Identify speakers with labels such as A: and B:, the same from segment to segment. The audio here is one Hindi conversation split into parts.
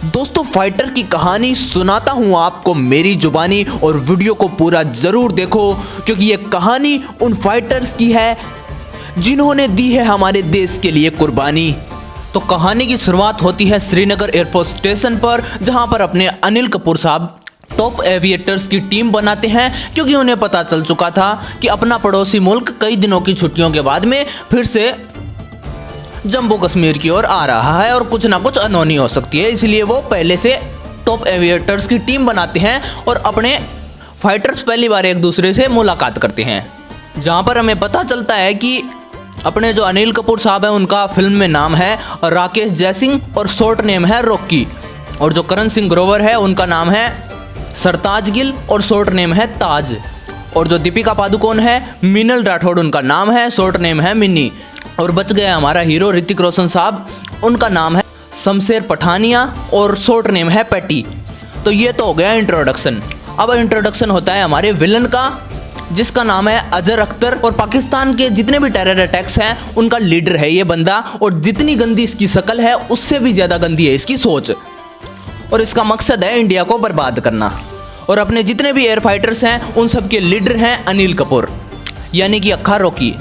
A: दोस्तों फाइटर की कहानी सुनाता हूँ आपको मेरी जुबानी और वीडियो को पूरा जरूर देखो क्योंकि ये कहानी उन फाइटर्स की है जिन्होंने दी है हमारे देश के लिए कुर्बानी। तो कहानी की शुरुआत होती है श्रीनगर एयरफोर्स स्टेशन पर, जहां पर अपने अनिल कपूर साहब टॉप एविएटर्स की टीम बनाते हैं क्योंकि उन्हें पता चल चुका था कि अपना पड़ोसी मुल्क कई दिनों की छुट्टियों के बाद में फिर से जम्मू कश्मीर की ओर आ रहा है और कुछ ना कुछ अनहोनी हो सकती है, इसलिए वो पहले से टॉप एविएटर्स की टीम बनाते हैं और अपने फाइटर्स पहली बार एक दूसरे से मुलाकात करते हैं। जहां पर हमें पता चलता है कि अपने जो अनिल कपूर साहब हैं उनका फिल्म में नाम है राकेश जयसिंह और शॉर्ट नेम है रॉकी, और जो करण सिंह ग्रोवर है उनका नाम है सरताज गिल और शॉर्ट नेम है ताज, और जो दीपिका पादुकोण है मीनल राठौड़ उनका नाम है, शॉर्ट नेम है मिन्नी, और बच गया हमारा हीरो ऋतिक रोशन साहब, उनका नाम है शमशेर पठानिया और शॉर्ट नेम है पैटी। तो ये तो हो गया इंट्रोडक्शन। अब इंट्रोडक्शन होता है हमारे विलन का, जिसका नाम है अजहर अख्तर, और पाकिस्तान के जितने भी टेरर अटैक्स हैं उनका लीडर है ये बंदा, और जितनी गंदी इसकी शक्ल है उससे भी ज़्यादा गंदी है इसकी सोच, और इसका मकसद है इंडिया को बर्बाद करना। और अपने जितने भी एयर फाइटर्स हैं उन सब के लीडर हैं अनिल कपूर यानी कि अक्खा रॉकी,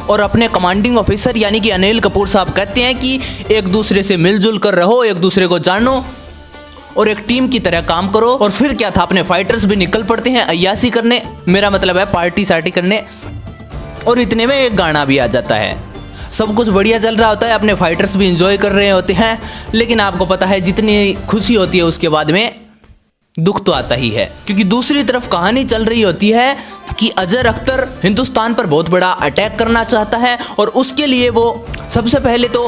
A: और अपने कमांडिंग ऑफिसर यानी कि अनिल कपूर साहब कहते हैं कि एक दूसरे से मिलजुल कर रहो, एक दूसरे को जानो और एक टीम की तरह काम करो। और फिर क्या था, अपने फाइटर्स भी निकल पड़ते हैं अय्यासी करने, मेरा मतलब है पार्टी सार्टी करने, और इतने में एक गाना भी आ जाता है। सब कुछ बढ़िया चल रहा होता है, अपने फाइटर्स भी इंजॉय कर रहे होते हैं, लेकिन आपको पता है जितनी खुशी होती है उसके बाद में दुख तो आता ही है, क्योंकि दूसरी तरफ कहानी चल रही होती है कि अजहर अख्तर हिंदुस्तान पर बहुत बड़ा अटैक करना चाहता है, और उसके लिए वो सबसे पहले तो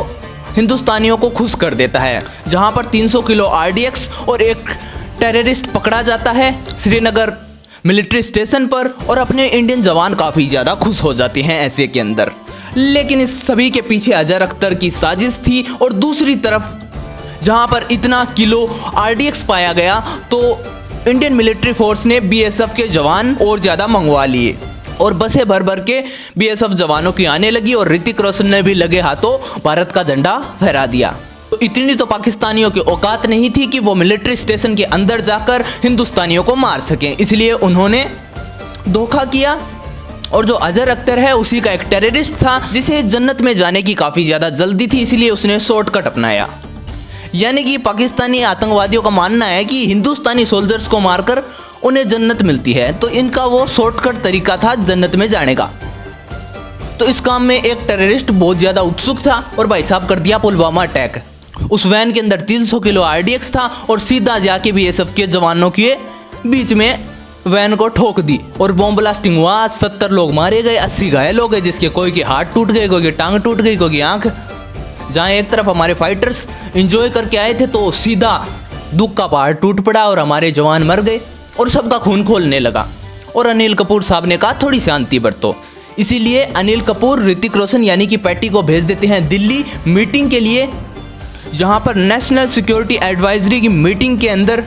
A: हिंदुस्तानियों को खुश कर देता है, जहां पर 300 किलो आरडीएक्स और एक टेररिस्ट पकड़ा जाता है श्रीनगर मिलिट्री स्टेशन पर, और अपने इंडियन जवान काफ़ी ज़्यादा खुश हो जाते हैं ऐसे के अंदर। लेकिन इस सभी के पीछे अजहर अख्तर की साजिश थी, और दूसरी तरफ जहां पर इतना किलो आरडीएक्स पाया गया तो इंडियन मिलिट्री फोर्स ने बीएसएफ के जवान और ज़्यादा मंगवा लिए, और बसें भर भर के बीएसएफ जवानों की आने लगी, और ऋतिक रोशन ने भी लगे हाथों भारत का झंडा फहरा दिया। तो इतनी तो पाकिस्तानियों की औकात नहीं थी कि वो मिलिट्री स्टेशन के अंदर जाकर हिंदुस्तानियों को मार सकें, इसलिए उन्होंने धोखा किया। और जो अजहर अख्तर है उसी का एक टेररिस्ट था जिसे जन्नत में जाने की काफ़ी ज़्यादा जल्दी थी, इसलिए उसने शॉर्टकट अपनाया। यानी कि पाकिस्तानी आतंकवादियों का मानना है कि हिंदुस्तानी सोल्जर्स को मारकर उन्हें जन्नत मिलती है, तो इनका वो शॉर्टकट तरीका था जन्नत में जाने का। तो इस काम में एक टेररिस्ट बहुत ज़्यादा उत्सुक था और भाई साहब कर दिया पुलवामा अटैक। उस वैन के अंदर 300 किलो आरडीएक्स था, और सीधा जाके बीएसएफ के जवानों के बीच में वैन को ठोक दी, और बॉम्ब ब्लास्टिंग हुआ। 70 लोग मारे गए, 80 घायल हो गए, जिसके कोई की हाथ टूट गए, कोई की टांग टूट गई, कोई की आँख। जहाँ एक तरफ हमारे फाइटर्स एंजॉय करके आए थे तो सीधा दुख का पहाड़ टूट पड़ा और हमारे जवान मर गए, और सबका खून खोलने लगा। और अनिल कपूर साहब ने कहा थोड़ी शांति बरतो, इसीलिए अनिल कपूर ऋतिक रोशन यानी कि पैटी को भेज देते हैं दिल्ली मीटिंग के लिए, जहाँ पर नेशनल सिक्योरिटी एडवाइजरी की मीटिंग के अंदर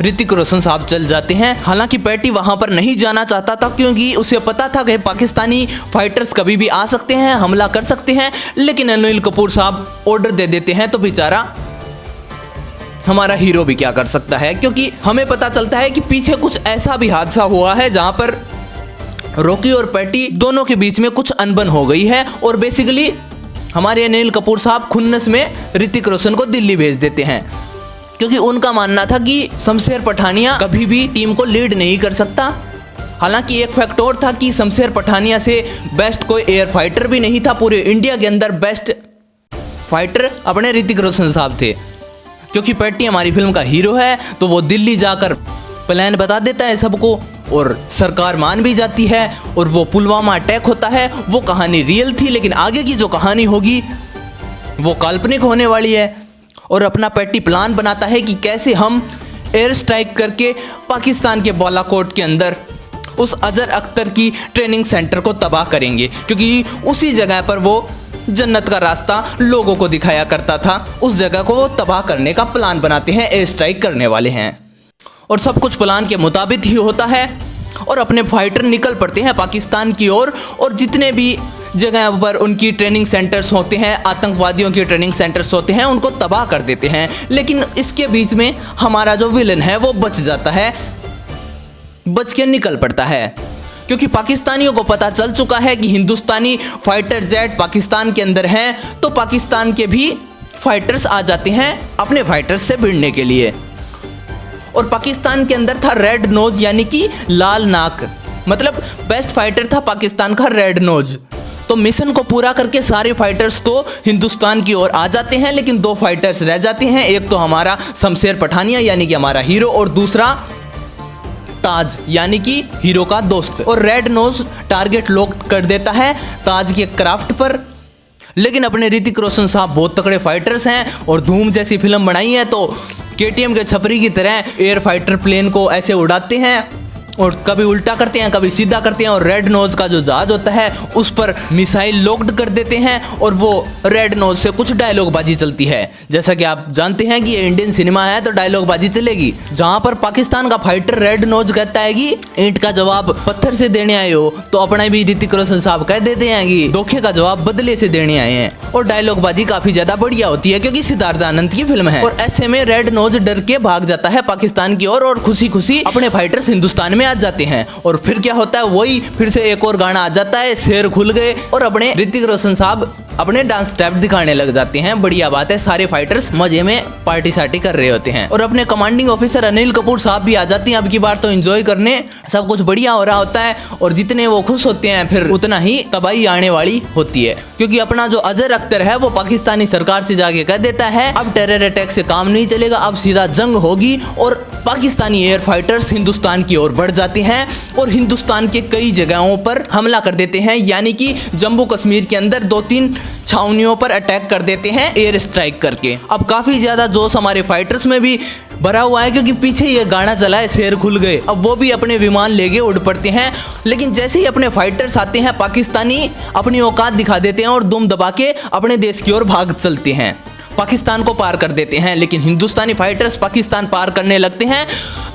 A: ऋतिक रोशन साहब चल जाते हैं। हालांकि पैटी वहां पर नहीं जाना चाहता था क्योंकि उसे पता था कि पाकिस्तानी फाइटर्स कभी भी आ सकते हैं, हमला कर सकते हैं, लेकिन अनिल कपूर साहब ऑर्डर दे देते हैं तो बेचारा हमारा हीरो भी क्या कर सकता है, क्योंकि हमें पता चलता है कि पीछे कुछ ऐसा भी हादसा हुआ है जहां पर रॉकी और पैटी दोनों के बीच में कुछ अनबन हो गई है, और बेसिकली हमारे अनिल कपूर साहब खुन्नस में ऋतिक रोशन को दिल्ली भेज देते हैं, क्योंकि उनका मानना था कि शमशेर पठानिया कभी भी टीम को लीड नहीं कर सकता। हालांकि एक फैक्ट और था कि शमशेर पठानिया से बेस्ट कोई एयर फाइटर भी नहीं था, पूरे इंडिया के अंदर बेस्ट फाइटर अपने ऋतिक रोशन साहब थे। क्योंकि पैटी हमारी फिल्म का हीरो है तो वो दिल्ली जाकर प्लान बता देता है सबको, और सरकार मान भी जाती है, और वो पुलवामा अटैक होता है। वो कहानी रियल थी, लेकिन आगे की जो कहानी होगी वो काल्पनिक होने वाली है। और अपना पैटी प्लान बनाता है कि कैसे हम एयर स्ट्राइक करके पाकिस्तान के बालाकोट के अंदर उस अजहर अख्तर की ट्रेनिंग सेंटर को तबाह करेंगे, क्योंकि उसी जगह पर वो जन्नत का रास्ता लोगों को दिखाया करता था। उस जगह को वो तबाह करने का प्लान बनाते हैं, एयर स्ट्राइक करने वाले हैं, और सब कुछ प्लान के मुताबिक ही होता है। और अपने फाइटर निकल पड़ते हैं पाकिस्तान की ओर, और जितने भी जगह पर उनकी ट्रेनिंग सेंटर्स होते हैं, आतंकवादियों के ट्रेनिंग सेंटर्स होते हैं, उनको तबाह कर देते हैं। लेकिन इसके बीच में हमारा जो विलन है वो बच जाता है, बच के निकल पड़ता है, क्योंकि पाकिस्तानियों को पता चल चुका है कि हिंदुस्तानी फाइटर जेट पाकिस्तान के अंदर हैं, तो पाकिस्तान के भी फाइटर्स आ जाते हैं अपने फाइटर्स से भिड़ने के लिए। और पाकिस्तान के अंदर था रेड नोज यानी कि लाल नाक, मतलब बेस्ट फाइटर था पाकिस्तान का रेड नोज। तो मिशन को पूरा करके सारे फाइटर्स तो हिंदुस्तान की ओर आ जाते हैं, लेकिन 2 फाइटर्स रह जाते हैं। एक तो हमारा शमशेर पठानिया यानी कि हमारा हीरो, और दूसरा ताज यानी कि हीरो का दोस्त। और रेड नोज टारगेट लॉक कर देता है ताज के क्राफ्ट पर। लेकिन अपने ऋतिक रोशन साहब बहुत तगड़े फाइटर्स हैं और धूम जैसी फिल्म बनाई है, तो केटीएम के छपरी की तरह एयर फाइटर प्लेन को ऐसे उड़ाते हैं और कभी उल्टा करते हैं, कभी सीधा करते हैं, और रेड नोज का जो जहाज होता है उस पर मिसाइल लॉक्ड कर देते हैं। और वो रेड नोज से कुछ डायलॉग बाजी चलती है। जैसा कि आप जानते हैं कि ये इंडियन सिनेमा है तो डायलॉग बाजी चलेगी। जहां पर पाकिस्तान का फाइटर रेड नोज कहता है कि ईंट का जवाब पत्थर से देने आए हो, तो अपना भी ऋतिक रोशन साहब कह देते हैं कि धोखे का जवाब बदले से देने आए हैं। और डायलॉग बाजी काफी ज्यादा बढ़िया होती है क्योंकि सिद्धार्थ आनंद की फिल्म है। और ऐसे में रेड नोज डर के भाग जाता है पाकिस्तान की ओर और खुशी खुशी अपने फाइटर्स हिंदुस्तान में आ जाते हैं। और फिर क्या होता है, वही फिर से एक और गाना आ जाता है, शेर खुल गए, और अपने ऋतिक रोशन साहब अपने डांस स्टेप दिखाने लग जाते हैं। बढ़िया बात है, सारे फाइटर्स मजे में पार्टी सार्टी कर रहे होते हैं। और अपने कमांडिंग ऑफिसर अनिल कपूर साहब भी आ जाते हैं अब की बार तो एंजॉय करने। सब कुछ बढ़िया हो रहा होता है और जितने वो खुश होते हैं फिर उतना ही तबाही आने वाली होती है, क्योंकि अपना जो अजहर अख्तर है वो पाकिस्तानी सरकार से जाके कह देता है अब टेरर अटैक से काम नहीं चलेगा, अब सीधा जंग होगी। और पाकिस्तानी एयर फाइटर्स हिंदुस्तान की ओर बढ़ जाते हैं और हिंदुस्तान के कई जगहों पर हमला कर देते हैं, यानी कि जम्मू कश्मीर के अंदर 2-3 छावनियों पर अटैक कर देते हैं एयर स्ट्राइक करके। अब काफी ज्यादा जोश हमारे फाइटर्स में भी भरा हुआ है क्योंकि पीछे ये गाना चला है, शेर खुल गए। अब वो भी अपने विमान लेके उड़ पड़ते हैं, लेकिन जैसे ही अपने फाइटर्स आते हैं पाकिस्तानी अपनी औकात दिखा देते हैं और दुम दबा के अपने देश की ओर भाग चलते हैं, पाकिस्तान को पार कर देते हैं। लेकिन हिंदुस्तानी फाइटर्स पाकिस्तान पार करने लगते हैं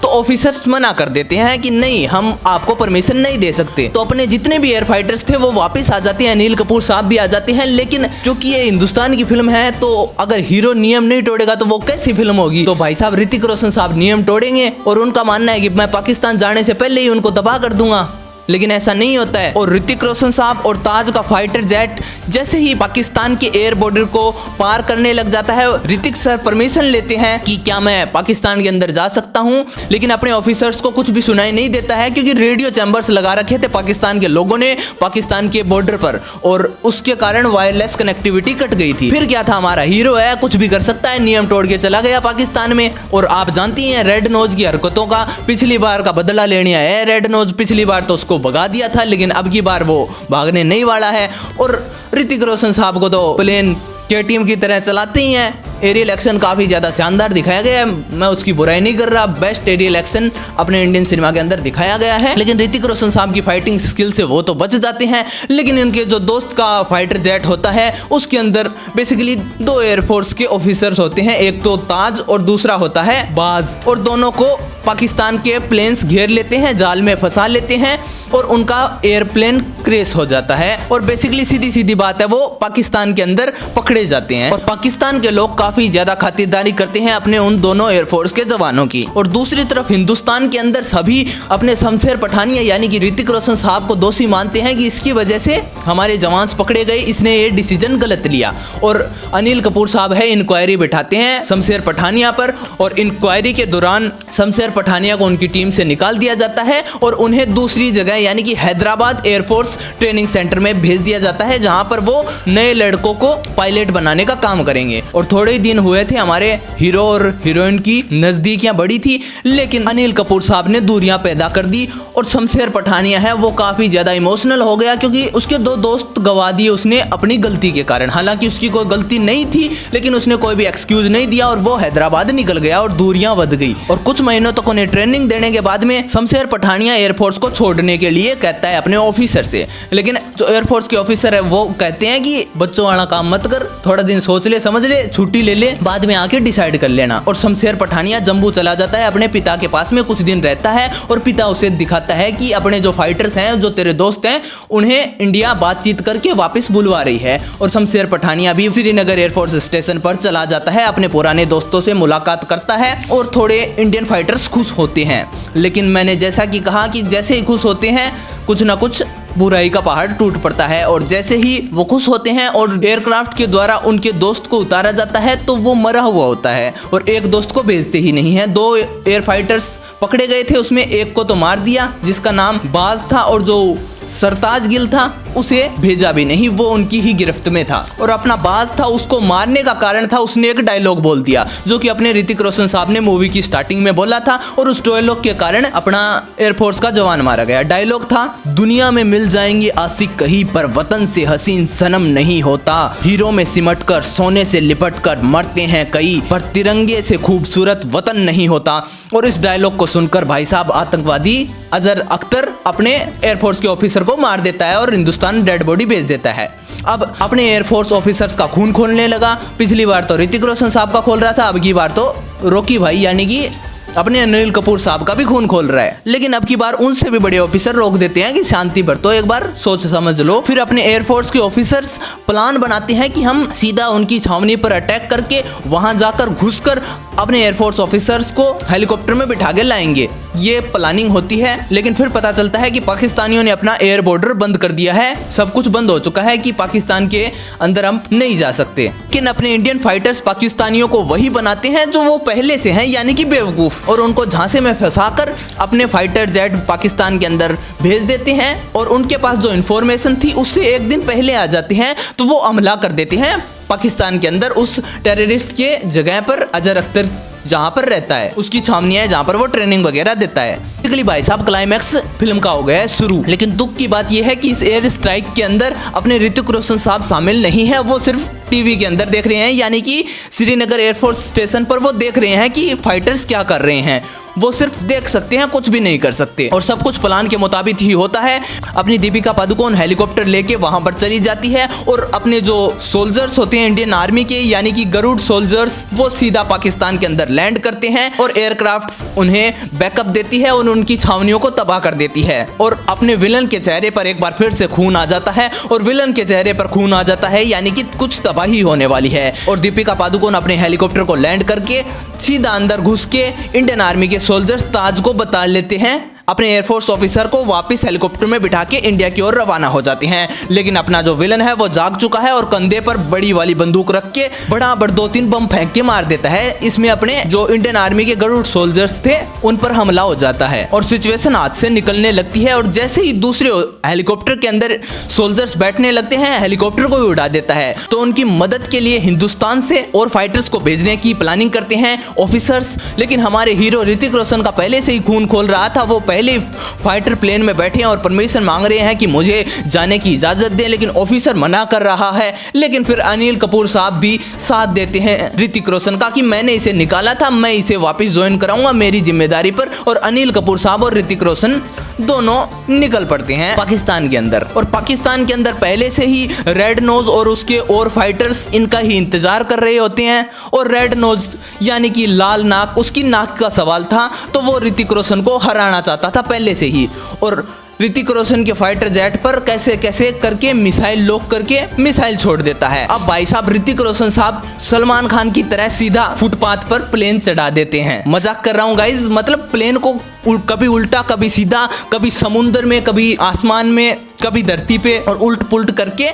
A: तो ऑफिसर्स मना कर देते हैं कि नहीं, हम आपको परमिशन नहीं दे सकते। तो अपने जितने भी एयर फाइटर्स थे वो वापस आ जाते हैं, अनिल कपूर साहब भी आ जाते हैं। लेकिन क्योंकि ये हिंदुस्तान की फिल्म है तो अगर हीरो नियम नहीं तोड़ेगा तो वो कैसी फिल्म होगी। तो भाई साहब ऋतिक रोशन साहब नियम तोड़ेंगे और उनका मानना है कि मैं पाकिस्तान जाने से पहले ही उनको तबाह कर दूंगा, लेकिन ऐसा नहीं होता है। और ऋतिक रोशन साहब और ताज का फाइटर जेट जैसे ही पाकिस्तान के एयर बॉर्डर को पार करने लग जाता है, ऋतिक सर परमिशन लेते हैं कि क्या मैं पाकिस्तान के अंदर जा सकता हूं, लेकिन अपने ऑफिसर्स को कुछ भी सुनाई नहीं देता है क्योंकि रेडियो चैम्बर्स लगा रखे थे पाकिस्तान के लोगों ने पाकिस्तान के बॉर्डर पर, और उसके कारण वायरलेस कनेक्टिविटी कट गई थी। फिर क्या था, हमारा हीरो है कुछ भी कर सकता है, नियम तोड़ के चला गया पाकिस्तान में। और आप जानती हैं रेड नोज की हरकतों का, पिछली बार का बदला लेने आया है रेड नोज। पिछली बार तो उसको भगा दिया था, लेकिन अब की बार वो भागने नहीं वाला है। और ऋतिक रोशन साहब को तो प्लेन केटीएम की तरह चलाते ही हैं। एरियल एक्शन काफ़ी ज़्यादा शानदार दिखाया गया है, मैं उसकी बुराई नहीं कर रहा, बेस्ट एरियल एक्शन अपने इंडियन सिनेमा के अंदर दिखाया गया है। लेकिन ऋतिक रोशन साहब की फाइटिंग स्किल से वो तो बच जाते हैं, लेकिन इनके जो दोस्त का फाइटर जेट होता है उसके अंदर बेसिकली 2 एयरफोर्स के ऑफिसर्स होते हैं, एक तो ताज और दूसरा होता है बाज। और दोनों को पाकिस्तान के प्लेन्स घेर लेते हैं, जाल में फंसा लेते हैं और उनका एयरप्लेन क्रैश हो जाता है। और बेसिकली सीधी सीधी बात है, वो पाकिस्तान के अंदर पकड़े जाते हैं। और पाकिस्तान के लोग काफी ज्यादा खातिरदारी करते हैं अपने उन दोनों एयरफोर्स के जवानों की। और दूसरी तरफ हिंदुस्तान के अंदर सभी अपने शमशेर पठानिया यानी कि ऋतिक रोशन साहब को दोषी मानते हैं कि इसकी वजह से हमारे जवान पकड़े गए, इसने ये डिसीजन गलत लिया। और अनिल कपूर साहब है इंक्वायरी बिठाते हैं शमशेर पठानिया पर, और इंक्वायरी के दौरान शमशेर पठानिया को उनकी टीम से निकाल दिया जाता है और उन्हें दूसरी जगह यानी कि हैदराबाद एयरफोर्स ट्रेनिंग सेंटर में भेज दिया जाता है, जहां पर वो नए लड़कों को पायलट बनाने का काम करेंगे। और थोड़े ही दिन हुए थे हमारे हीरो और हीरोइन की नजदीकियां बढ़ी थी, लेकिन अनिल कपूर साहब ने दूरियां पैदा कर दी और शमशेर पठानिया है वो काफी ज्यादा इमोशनल हो गया क्योंकि उसके 2 दोस्त गवा दिए उसने अपनी गलती के कारण। हालांकि उसकी कोई गलती नहीं थी, लेकिन उसने कोई भी एक्सक्यूज नहीं दिया और वो हैदराबाद निकल गया और दूरियां बढ़ गई। और कुछ महीनों तक उन्हें ट्रेनिंग देने के बाद में शमशेर पठानिया एयरफोर्स को छोड़ने के लिए कहता है अपने ऑफिसर से, लेकिन
B: जो एयरफोर्स के ऑफिसर है वो कहते हैं कि बच्चों वाला काम मत कर, थोड़ा दिन सोच ले समझ ले, छुट्टी ले ले, बाद में आके डिसाइड कर लेना। और शमशेर पठानिया जम्मू चला जाता है, अपने पिता के पास में कुछ दिन रहता है और पिता उसे दिखाता है कि अपने जो फाइटर्स हैं, जो तेरे दोस्त हैं, उन्हें इंडिया बातचीत करके वापस बुलवा रही है। और शमशेर पठानिया भी श्रीनगर एयरफोर्स स्टेशन पर चला जाता है, अपने पुराने दोस्तों से मुलाकात करता है और थोड़े इंडियन फाइटर्स खुश होते हैं। लेकिन मैंने जैसा कि कहा कि जैसे ही खुश होते हैं कुछ ना कुछ बुराई का पहाड़ टूट पड़ता है। और जैसे ही वो खुश होते हैं और एयरक्राफ्ट के द्वारा उनके दोस्त को उतारा जाता है तो वो मरा हुआ होता है और एक दोस्त को भेजते ही नहीं है। 2 एयर फाइटर्स पकड़े गए थे, उसमें एक को तो मार दिया जिसका नाम बाज था और जो सरताज गिल था उसे भेजा भी नहीं, वो उनकी ही गिरफ्त में था। और अपना बाज था उसको मारने का कारण था उसने एक डायलॉग बोल दिया जो कि अपने ऋतिक रोशन साहब ने मूवी की स्टार्टिंग में बोला था और उस डायलॉग के कारण अपना एयरफोर्स का जवान मारा गया। डायलॉग था, दुनिया में मिल जाएंगे आशिक कहीं पर वतन से हसीन सनम नहीं होता, हीरो में सिमट कर सोने से लिपट कर मरते हैं कई पर तिरंगे से खूबसूरत वतन नहीं होता। और इस डायलॉग को सुनकर भाई साहब आतंकवादी अजहर अख्तर अपने एयरफोर्स के ऑफिसर को मार देता है और हिंदुस्तान डेड बॉडी भेज देता है। अब अपने एयरफोर्स ऑफिसर्स का खून खोलने लगा। पिछली बार तो ऋतिक रोशन साहब का खोल रहा था, अब की बार तो रॉकी भाई यानी कि अपने अनिल कपूर साहब का भी खून खोल रहा है। लेकिन अब की बार उनसे भी बड़े ऑफिसर रोक देते हैं कि शांति बरतो, एक बार सोच समझ लो। फिर अपने एयरफोर्स के ऑफिसर्स प्लान बनाते हैं कि हम सीधा उनकी छावनी पर अटैक करके वहां जाकर घुसकर अपने एयरफोर्स ऑफिसर्स को हेलीकॉप्टर में बिठा के लाएंगे। ये प्लानिंग होती है, लेकिन फिर पता चलता है कि पाकिस्तानियों ने अपना एयर बॉर्डर बंद कर दिया है, सब कुछ बंद हो चुका है कि पाकिस्तान के अंदर हम नहीं जा सकते। लेकिन अपने इंडियन फाइटर्स पाकिस्तानियों को वही बनाते हैं जो वो पहले से हैं, यानी कि बेवकूफ, और उनको झांसे में फंसाकर अपने फाइटर जेट पाकिस्तान के अंदर भेज देते हैं और उनके पास जो इन्फॉर्मेशन थी उससे एक दिन पहले आ जाते हैं तो वो हमला कर देते हैं पाकिस्तान के अंदर उस टेररिस्ट के जगह पर, अजहर अख्तर जहां पर रहता है, उसकी छावनियां है जहां पर वो ट्रेनिंग वगैरह देता है। बेसिकली भाई साहब क्लाइमैक्स फिल्म का हो गया है शुरू। लेकिन दुख की बात यह है कि इस एयर स्ट्राइक के अंदर अपने ऋतिक रोशन साहब शामिल नहीं है, वो सिर्फ टीवी के अंदर देख रहे हैं, यानी कि श्रीनगर एयरफोर्स स्टेशन पर वो देख रहे हैं कि फाइटर्स क्या कर रहे हैं, वो सिर्फ देख सकते हैं, कुछ भी नहीं कर सकते। और सब कुछ प्लान के मुताबिक ही होता है। अपनी दीपिका पादुकोण हेलीकॉप्टर लेके वहां पर चली जाती है और अपने जो सोल्जर्स होते हैं इंडियन आर्मी के, यानी कि गरुड़ सोल्जर्स, वो सीधा पाकिस्तान के अंदर लैंड करते हैं और एयरक्राफ्ट्स उन्हें बैकअप देती है और उनकी छावनियों को तबाह कर देती है। और अपने विलन के चेहरे पर एक बार फिर से खून आ जाता है और विलन के चेहरे पर खून आ जाता है, यानी कि कुछ तबाही होने वाली है। और दीपिका पादुकोण अपने हेलीकॉप्टर को लैंड करके सीधा अंदर घुस के इंडियन आर्मी के सोल्जर्स ताज को बता लेते हैं, अपने एयरफोर्स ऑफिसर को वापस हेलीकॉप्टर में बिठा के इंडिया की ओर रवाना हो जाते हैं। लेकिन अपना जो विलन है वो जाग चुका है और कंधे पर बड़ी वाली बंदूक रख के बड़ा 2-3 बम फेंक के मार देता है। इसमें अपने जो इंडियन आर्मी के गरुड़ सोल्जर्स थे उन पर हमला हो जाता है और सिचुएशन हाथ से निकलने लगती है। और जैसे ही दूसरे हेलीकॉप्टर के अंदर सोल्जर्स बैठने लगते हैं, हेलीकॉप्टर को भी उड़ा देता है। तो उनकी मदद के लिए हिंदुस्तान से और फाइटर्स को भेजने की प्लानिंग करते हैं ऑफिसर्स। लेकिन हमारे हीरो ऋतिक रोशन का पहले से ही खून खोल रहा था, वो पहले फाइटर प्लेन में बैठे हैं और परमिशन मांग रहे हैं कि मुझे जाने की इजाजत दें, लेकिन ऑफिसर मना कर रहा है। लेकिन फिर अनिल कपूर साहब भी साथ देते हैं ऋतिक रोशन का कि मैंने इसे निकाला था, मैं इसे वापस ज्वाइन कराऊंगा मेरी जिम्मेदारी पर। और अनिल कपूर साहब और ऋतिक रोशन दोनों निकल पड़ते हैं पाकिस्तान के अंदर। और पाकिस्तान के अंदर पहले से ही रेड नोज और उसके और फाइटर्स इनका ही इंतजार कर रहे होते हैं। और रेड नोज यानी कि लाल नाक, उसकी नाक का सवाल था, तो वो ऋतिक रोशन को हराना चाहता था पहले से ही। और ऋतिक रोशन के फाइटर जेट पर कैसे कैसे करके मिसाइल लॉक करके मिसाइल छोड़ देता है। अब भाई साहब ऋतिक रोशन साहब सलमान खान की तरह सीधा फुटपाथ पर प्लेन चढ़ा देते हैं। मजाक कर रहा हूँ गाइज, मतलब प्लेन को कभी उल्टा कभी सीधा, कभी समुद्र में कभी आसमान में कभी धरती पे, और उल्ट पुल्ट करके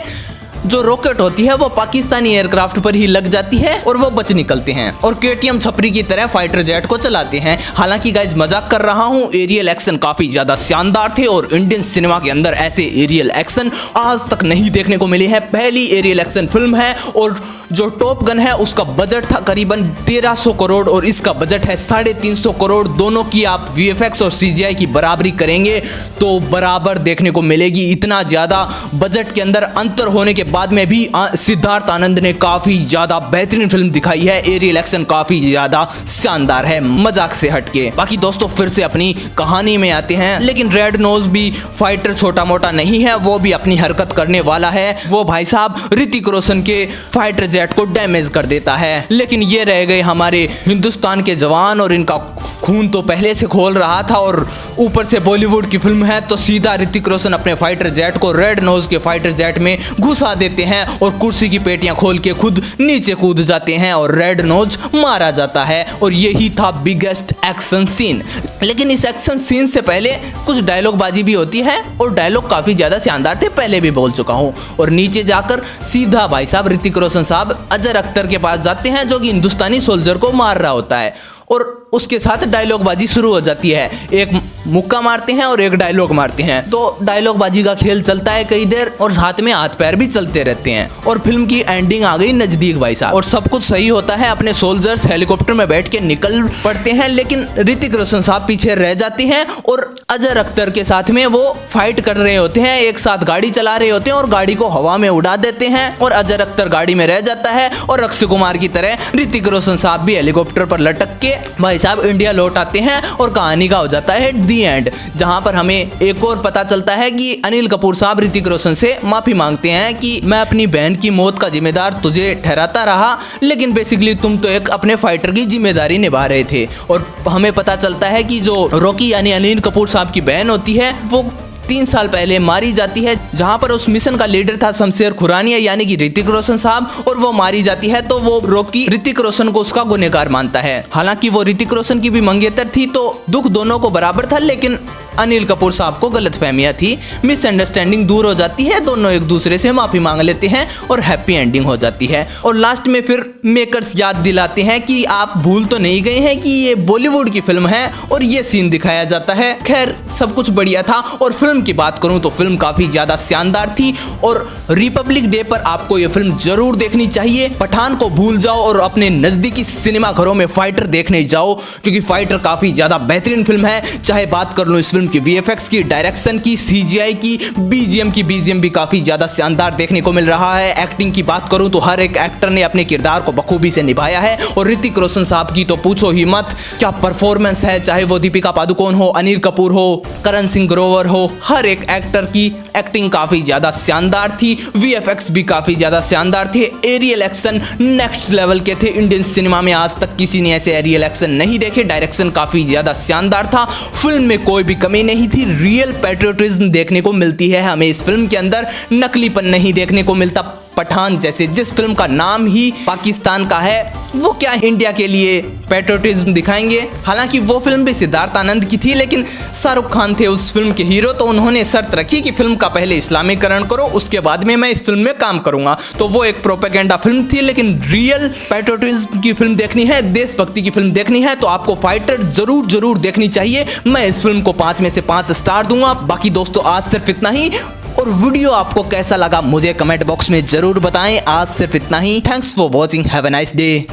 B: जो रॉकेट होती है वो पाकिस्तानी एयरक्राफ्ट पर ही लग जाती है और वो बच निकलते हैं और केटीएम छपरी की तरह फाइटर जेट को चलाते हैं। हालांकि गाइज मजाक कर रहा हूँ, एरियल एक्शन काफी ज्यादा शानदार थे और इंडियन सिनेमा के अंदर ऐसे एरियल एक्शन आज तक नहीं देखने को मिली है। पहली एरियल एक्शन फिल्म है और
A: जो टॉप गन है उसका बजट था करीबन 1300 करोड़ और इसका बजट है 350 करोड़। दोनों की आप वीएफएक्स और सीजीआई की बराबरी करेंगे तो बराबर देखने को मिलेगी। इतना ज्यादा बजट के अंदर अंतर होने के बाद में भी सिद्धार्थ आनंद ने काफी ज्यादा बेहतरीन फिल्म दिखाई है। एरियल एक्शन काफी ज्यादा शानदार है, मजाक से हटके। बाकी दोस्तों फिर से अपनी कहानी में आते हैं, लेकिन रेड नोज भी फाइटर छोटा मोटा नहीं है, वो भी अपनी हरकत करने वाला है। वो भाई साहब ऋतिक रोशन के फाइटर जेट को डैमेज कर देता है। लेकिन ये रह गए हमारे हिंदुस्तान के जवान और इनका खून तो पहले से खोल रहा था और ऊपर से बॉलीवुड की फिल्म है तो सीधा ऋतिक रोशन अपने फाइटर जेट को रेड नोज के फाइटर जेट में घुसा देते हैं और कुर्सी की पेटियां खोल के खुद नीचे कूद जाते हैं और रेड नोज मारा जाता है। और यही था बिगेस्ट एक्शन सीन। लेकिन इस एक्शन सीन से पहले कुछ डायलॉग बाजी भी होती है और डायलॉग काफी ज्यादा शानदार थे, पहले भी बोल चुका हूं। और नीचे जाकर सीधा भाई साहब ऋतिक रोशन साहब अजय अख्तर के पास जाते हैं जो कि हिंदुस्तानी सोल्जर को मार रहा होता है और उसके साथ डायलॉग बाजी शुरू हो जाती है। एक मुक्का मारते हैं और एक डायलॉग मारते हैं, तो डायलॉग बाजी का खेल चलता है कई देर और साथ में हाथ पैर भी चलते रहते हैं और फिल्म की एंडिंग आ गई नजदीक भाई साहब और सब कुछ सही होता है। अपने सोल्जर्स हेलीकॉप्टर में बैठ के निकल पड़ते हैं, लेकिन ऋतिक रोशन साहब पीछे रह जाते हैं और अजय अख्तर के साथ में वो फाइट कर रहे होते हैं, एक साथ गाड़ी चला रहे होते हैं और गाड़ी को हवा में उड़ा देते हैं और अजय अख्तर गाड़ी में रह जाता है और अक्षय कुमार की तरह ऋतिक रोशन साहब भी हेलीकॉप्टर पर लटक के भाई साहब इंडिया लौट आते हैं और कहानी का हो जाता है दी एंड, जहां पर हमें एक और पता चलता है कि अनिल कपूर साहब ऋतिक रोशन से माफी मांगते हैं कि मैं अपनी बहन की मौत का जिम्मेदार तुझे ठहराता रहा, लेकिन बेसिकली तुम तो एक अपने फाइटर की जिम्मेदारी निभा रहे थे। और हमें पता चलता है कि जो रॉकी यानी अनिल कपूर साहब की बहन होती है वो 3 साल पहले मारी जाती है, जहां पर उस मिशन का लीडर था शमशेर खुरानिया यानी कि ऋतिक रोशन साहब, और वो मारी जाती है तो वो रॉकी ऋतिक रोशन को उसका गुनहगार मानता है। हालांकि वो ऋतिक रोशन की भी मंगेतर थी तो दुख दोनों को बराबर था, लेकिन अनिल कपूर साहब को गलतफहमियां थी, मिसअंडरस्टैंडिंग दूर हो जाती है, दोनों एक दूसरे से माफी मांग लेते हैं और हैप्पी एंडिंग हो जाती है। और लास्ट में फिर मेकर्स याद दिलाते हैं कि आप भूल तो नहीं गए हैं कि ये बॉलीवुड की फिल्म है और ये सीन दिखाया जाता है। खैर सब कुछ बढ़िया था। और फिल्म की बात करूं तो फिल्म काफी ज्यादा शानदार थी और रिपब्लिक डे पर आपको ये फिल्म जरूर देखनी चाहिए। पठान को भूल जाओ और अपने नजदीकी सिनेमा घरों में फाइटर देखने जाओ, क्योंकि फाइटर काफी ज्यादा बेहतरीन फिल्म है। चाहे बात कर लो इस फिल्म की वीएफएक्स की, डायरेक्शन की, सीजीआई की, बीजीएम भी काफी ज्यादा शानदार देखने को मिल रहा है। एक्टिंग की बात करूं तो हर एक एक्टर ने अपने किरदार को बखूबी से निभाया है और ऋतिक रोशन साहब की तो पूछो ही मत, क्या परफॉर्मेंस है। चाहे वो दीपिका पादुकोण हो, अनिल कपूर हो, करण सिंह ग्रोवर हो, हर एक एक्टर की एक्टिंग काफी ज्यादा शानदार थी। वीएफएक्स भी काफी ज्यादा शानदार थे। एरियल एक्शन नेक्स्ट लेवल के थे। इंडियन सिनेमा में आज तक किसी ने ऐसे एरियल एक्शन नहीं देखे। डायरेक्शन काफी ज्यादा शानदार था। फिल्म में कोई भी कमी नहीं थी। रियल पैट्रियोटिज्म देखने को मिलती है हमें इस फिल्म के अंदर, नकलीपन नहीं देखने को मिलता। पठान जैसे जिस फिल्म का नाम ही पाकिस्तान का है, वो क्या इंडिया के लिए पैट्रियोटिज्म दिखाएंगे। हालांकि वो फिल्म भी सिद्धार्थ आनंद की थी, लेकिन शाहरुख खान थे उस फिल्म के हीरो, तो उन्होंने शर्त रखी कि फिल्म का पहले इस्लामीकरण करो, उसके बाद में मैं इस फिल्म में काम करूंगा। तो वो एक प्रोपेगेंडा फिल्म थी। लेकिन रियल पैट्रियोटिज्म की फिल्म देखनी है, देशभक्ति की फिल्म देखनी है, तो आपको फाइटर जरूर देखनी चाहिए। मैं इस फिल्म को 5 में से 5 स्टार दूंगा। बाकी दोस्तों आज सिर्फ इतना ही। और वीडियो आपको कैसा लगा मुझे कमेंट बॉक्स में जरूर बताएं। आज सिर्फ इतना ही। Thanks for watching, have a nice day.